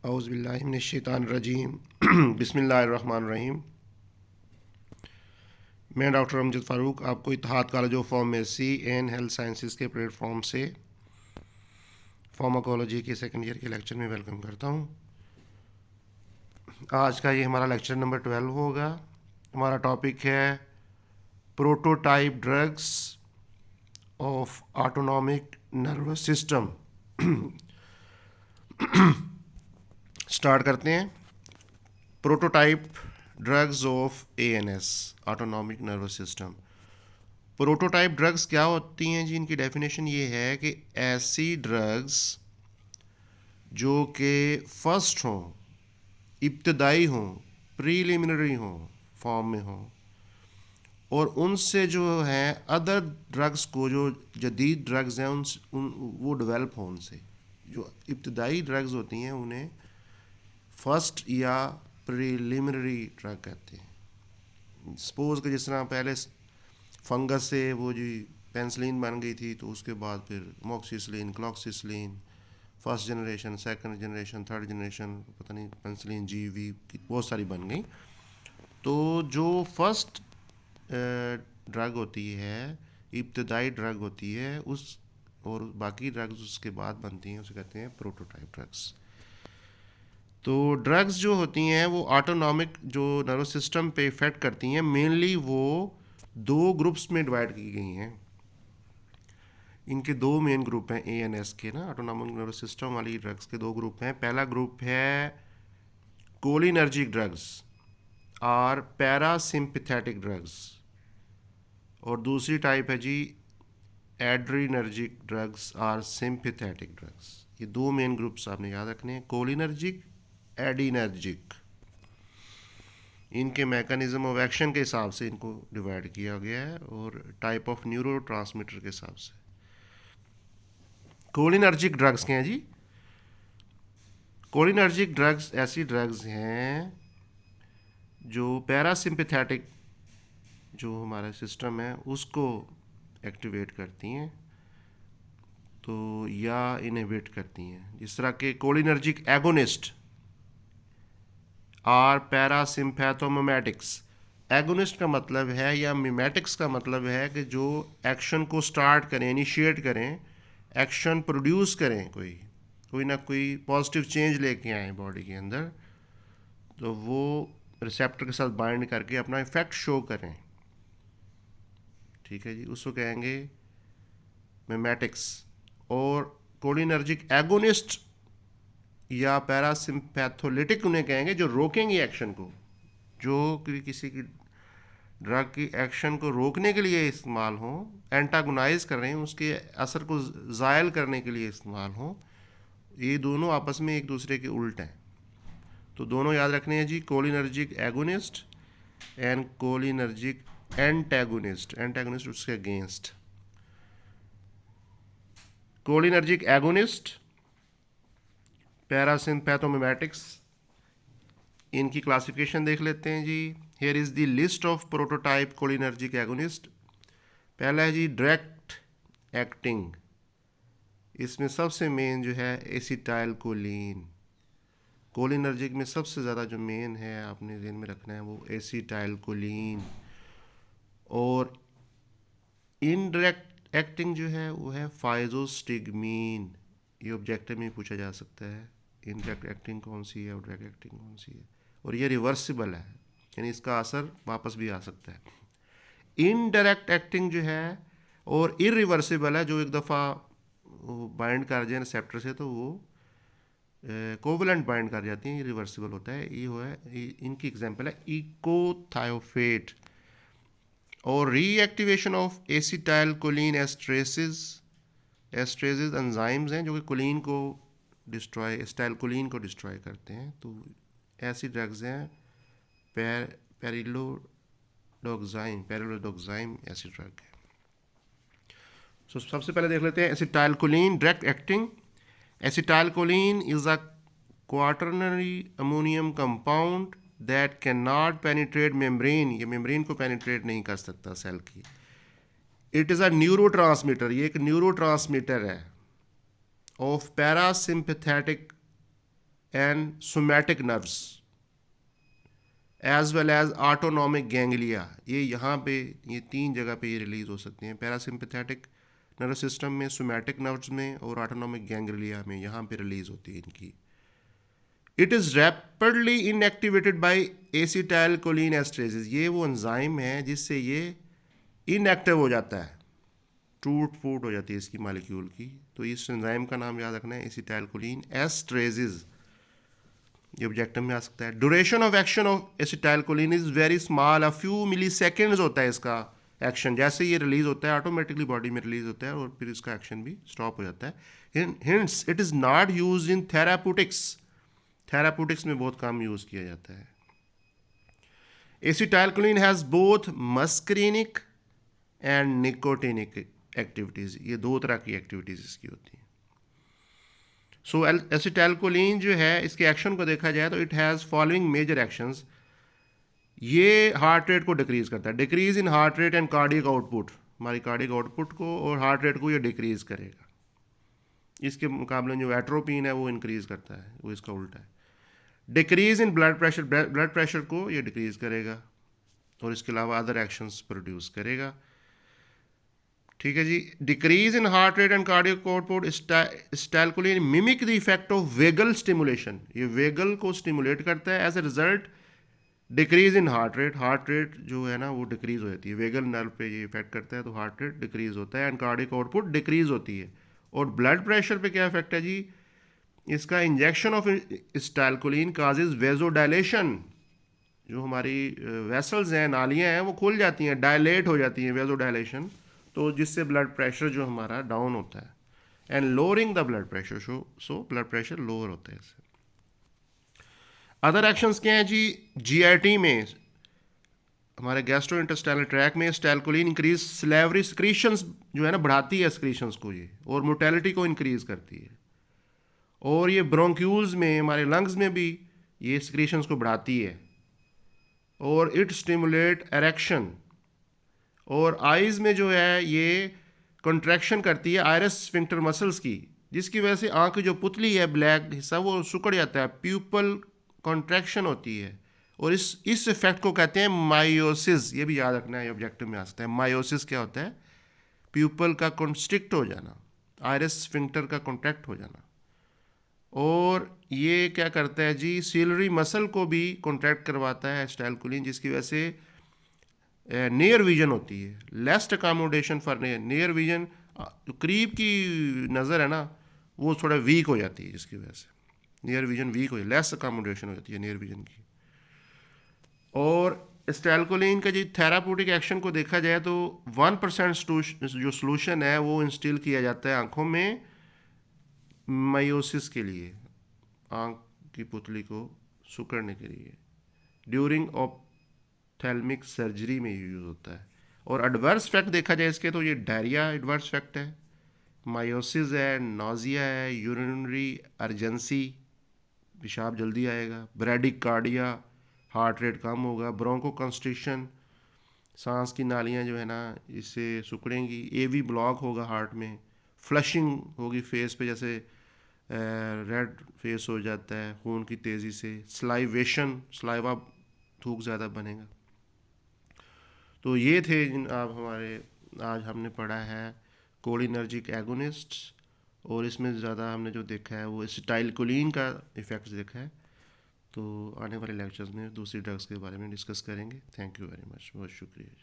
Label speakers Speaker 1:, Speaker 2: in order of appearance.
Speaker 1: औज़ुबिल्लाहि मिनश्शैतानिर्रजीम बिस्मिल्लाहिर्रहमानिर्रहीम। मैं डॉक्टर अमजद फ़ारूक आपको Ittehad college of pharmacy and health sciences के प्लेटफॉर्म से फार्माकोलॉजी के सेकंड ईयर के लेक्चर में वेलकम करता हूं। आज का ये हमारा लेक्चर नंबर 12 होगा। हमारा टॉपिक है prototype drugs of autonomic nervous system. Start करते हैं। Prototype drugs of ANS, autonomic nervous system. Prototype drugs क्या होती हैं जी? इनकी डेफिनेशन ये है कि ऐसी ड्रग्स जो कि फर्स्ट हों, इब्तदाई हों, प्रीलिमिनरी हों फॉर्म में हों, और उनसे जो है अदर ड्रग्स को, जो जदीद ड्रग्स हैं वो डेवलप हों उनसे। जो इब्तदाई ड्रग्स होती हैं उन्हें फर्स्ट या प्रीलिमिनरी ड्रग कहते हैं। सपोज कि जिस तरह पहले फंगस से वो जी पेंसिलिन बन गई थी, तो उसके बाद फिर amoxicillin, cloxacillin, first generation, second generation, third generation, पता नहीं पेंसिलिन जी वी बहुत सारी बन गई। तो जो फर्स्ट ड्रग होती है, इब्तदाई ड्रग होती है, उस और बाकी ड्रग्स उसके बाद बनती हैं, उसे कहते हैं प्रोटोटाइप ड्रग्स। तो ड्रग्स जो होती हैं वो ऑटोनॉमिक जो नर्वस सिस्टम पे इफ़ेक्ट करती हैं, मेनली वो दो ग्रुप्स में डिवाइड की गई हैं। इनके दो मेन ग्रुप हैं एएनएस के ना, ऑटोनॉमिक नर्वस सिस्टम वाली ड्रग्स के दो ग्रुप हैं। पहला ग्रुप है कोलिनर्जिक ड्रग्स और पैरासिम्पथेटिक ड्रग्स, और दूसरी टाइप है जी एड्रीनर्जिक ड्रग्स और सिम्पथेटिक ड्रग्स। ये दो मेन ग्रुप्स आपने याद रखने हैं, कोलिनर्जिक, एडिनर्जिक। इनके मैकेनिज्म ऑफ एक्शन के हिसाब से इनको डिवाइड किया गया है और टाइप ऑफ न्यूरो ट्रांसमीटर के हिसाब से। कोलिनर्जिक ड्रग्स क्या हैं जी? कोलिनर्जिक ड्रग्स ऐसी ड्रग्स हैं जो पैरासिम्पथेटिक जो हमारा सिस्टम है उसको एक्टिवेट करती हैं, तो या इनहिबिट करती हैं। जिस तरह के कोलिनर्जिक एगोनिस्ट और पैरासिम्पैथोमिमेटिक्स। एगोनिस्ट का मतलब है, या मिमेटिक्स का मतलब है कि जो एक्शन को स्टार्ट करें, इनिशिएट करें, एक्शन प्रोड्यूस करें, कोई ना कोई पॉजिटिव चेंज लेके आए बॉडी के अंदर, तो वो रिसेप्टर के साथ बाइंड करके अपना इफेक्ट शो करें। ठीक है जी, उसको कहेंगे मिमेटिक्स। और कोलिनर्जिक एगोनिस्ट या पैरासिम्पैथोलिटिक उन्हें कहेंगे जो रोकेंगे एक्शन को, जो किसी की ड्रग की एक्शन को रोकने के लिए इस्तेमाल हो, एंटागोनाइज कर रहे हैं, उसके असर को ज़ायल करने के लिए इस्तेमाल हो। ये दोनों आपस में एक दूसरे के उल्ट हैं, तो दोनों याद रखने हैं जी, cholinergic agonist and cholinergic antagonist. Antagonist उसके अगेंस्ट। कोलिनर्जिक एगोनिस्ट, पैरासिम्पैथोमिमेटिक्स, इनकी क्लासिफिकेशन देख लेते हैं जी। Here is the list of prototype cholinergic agonist. पहला है जी डायरेक्ट एक्टिंग। इसमें सबसे मेन जो है एसिटाइल कोलिन। कोलिनर्जिक में सबसे ज़्यादा जो मेन है आपने ध्यान में रखना है वो एसिटाइल कोलिन। और इनडायरेक्ट एक्टिंग जो है वो है फाइजोस्टिगमीन। ये ऑब्जेक्टिव में पूछा जा सकता है, इनडायरेक्ट एक्टिंग कौन सी है और डायरेक्ट एक्टिंग कौन सी है। और ये रिवर्सिबल है, यानी इसका असर वापस भी आ सकता है। इनडायरेक्ट एक्टिंग जो है और इरिवर्सिबल है, जो एक दफ़ा बाइंड कर जाए रिसेप्टर से तो वो कोवलेंट बाइंड कर जाती हैं, ये रिवर्सिबल होता है। ये हुआ है, इनकी एग्जांपल है इकोथायोफेट। और reactivation of acetyl choline esterases. Esterases enzymes हैं जो कि कोलिन को डिस्ट्रॉय, एसिटाइल कोलिन को डिस्ट्रॉय करते हैं। तो ऐसी ड्रग्स हैं पैरेलोडोक्साइम ऐसी ड्रग है। सो सबसे पहले देख लेते हैं acetyl choline direct acting. Acetyl choline is a quaternary ammonium compound that can not penetrate membrane. ये मेम्ब्रेन को पेनिट्रेट नहीं कर सकता सेल की। It is a neuro transmitter, ये एक न्यूरो ट्रांसमीटर है of parasympathetic and somatic nerves as well as autonomic ganglia. ये यहाँ पे ये 3 जगह पे ये रिलीज हो सकती हैं, पैरासिम्पैथेटिक नर्वस सिस्टम में, सोमैटिक नर्व्स में और ऑटोनॉमिक गैंग्लिया में, यहाँ पे रिलीज होती है इनकी। It is rapidly inactivated by acetylcholine esterases. ये वो एंजाइम है जिससे ये इनएक्टिव हो जाता है, टूट फूट हो जाती है इसकी मालिक्यूल की। तो इस एंजाइम का नाम याद रखना है, एसिटाइलकोलिन एस्ट्रेजेस। ये ऑब्जेक्टिव में आ सकता है। Duration of action of acetylcholine is very small, a few milli seconds होता है इसका एक्शन। जैसे ये रिलीज होता है ऑटोमेटिकली बॉडी में रिलीज होता है और फिर इसका एक्शन भी स्टॉप हो जाता है। Hence it is not use in therapeutics. Therapeutics में बहुत कम यूज़ किया जाता है। Acetylcholine has both muscarinic and nicotinic activities. ये 2 तरह की एक्टिविटीज़ इसकी होती हैं। सो एसिटाइलकोलिन जो है, इसके एक्शन को देखा जाए तो it has following major actions. ये हार्ट रेट को डिक्रीज़ करता है, decrease in heart rate and cardiac output, हमारी कार्डियक आउटपुट को और हार्ट रेट को ये डिक्रीज़ करेगा। इसके मुकाबले जो एट्रोपिन है वो इंक्रीज़ करता है, वो इसका उल्टा है। Decrease in blood pressure, blood pressure को ये डिक्रीज़ करेगा और इसके अलावा अदर एक्शंस प्रोड्यूस करेगा। ठीक है जी। Decrease in heart rate and cardiac output, acetylcholine mimic the effect of vagal stimulation. ये वेगल को स्टिमुलेट करता है। As a result decrease in heart rate जो है ना वो डिक्रीज हो जाती है। वेगल नर्व पे ये इफेक्ट करता है तो हार्ट रेट डिक्रीज होता है एंड कार्डियक आउटपुट डिक्रीज होती है। और ब्लड प्रेशर पे क्या इफेक्ट है जी, इसका इंजेक्शन ऑफ स्टाइलकोलिन काजेज वेजोडाइलेशन। जो हमारी वेसल्स हैं, नालियाँ हैं, वो खुल जाती हैं, डायलेट हो जाती हैं, वेजोडाइलेशन, तो जिससे ब्लड प्रेशर जो हमारा डाउन होता है and lowering the blood pressure. So blood pressure lower होता है इससे। अदर एक्शंस क्या हैं जी, जीआईटी में, हमारे गैस्ट्रो इंटेस्टाइनल ट्रैक में स्टाइलकोलिन इंक्रीज सलेवरी सिक्रीशंस जो है ना, बढ़ाती है सिक्रीशंस को ये, और मोटेलिटी को इंक्रीज करती है। और ये ब्रोंक्यूल्स में, हमारे लंग्स में भी ये सिक्रीशंस को बढ़ाती है। और इट स्टिमुलेट एरेक्शन। और आइज़ में जो है ये कंट्रैक्शन करती है आयरस स्फिंक्टर मसल्स की, जिसकी वजह से आँख की जो पुतली है, ब्लैक हिस्सा, वो सिकुड़ जाता है, प्यूपल कॉन्ट्रैक्शन होती है। और इस इफेक्ट को कहते हैं मायोसिस। ये भी याद रखना है, ऑब्जेक्टिव में आ सकता है। मायोसिस क्या होता है, प्यूपल का कॉन्स्ट्रिक्ट हो जाना, आयरस स्फिंक्टर का कॉन्ट्रैक्ट हो जाना। और ये क्या करता है जी, सीलरी मसल को भी कॉन्ट्रैक्ट करवाता है स्टाइलकोलिन, जिसकी वजह से नियर विजन होती है, लेस्ट अकोमोडेशन फॉर नियर विजन। जो करीब की नज़र है ना वो थोड़ा वीक हो जाती है, जिसकी वजह से नियर विजन वीक हो जाती है, लेस अकोमोडेशन हो जाती है नियर विजन की। और स्टाइलकोलिन का जो थेरापूटिक एक्शन को देखा जाए तो 1% जो सोल्यूशन है वो इंस्टिल किया जाता है आँखों में मायोसिस के लिए, आँख की पुतली को सुकड़ने के लिए, ड्यूरिंग ऑप्थेल्मिक सर्जरी में यूज़ होता है। और एडवर्स फैक्ट देखा जाए इसके तो ये डायरिया एडवर्स फैक्ट है, मायोसिस है, नोजिया है, यूरिनरी अर्जेंसी, पेशाब जल्दी आएगा, ब्रैडिकार्डिया, हार्ट रेट कम होगा, ब्रोंको कंस्ट्रिक्शन, सांस की नालियाँ जो है ना इससे सिकुड़ेंगी, एवी ब्लॉक होगा हार्ट में, फ्लशिंग होगी फेस पे, जैसे रेड फेस हो जाता है खून की तेज़ी से, स्लाइवेशन, स्लाइवा थूक ज़्यादा बनेगा। तो ये थे जिन आप हमारे आज हमने पढ़ा है कोलिनर्जिक एगोनिस्ट, और इसमें ज़्यादा हमने जो देखा है वो स्टाइलकोलिन का इफ़ेक्ट्स देखा है। तो आने वाले लेक्चर्स में दूसरी ड्रग्स के बारे में डिस्कस करेंगे। थैंक यू वेरी मच, बहुत शुक्रिया।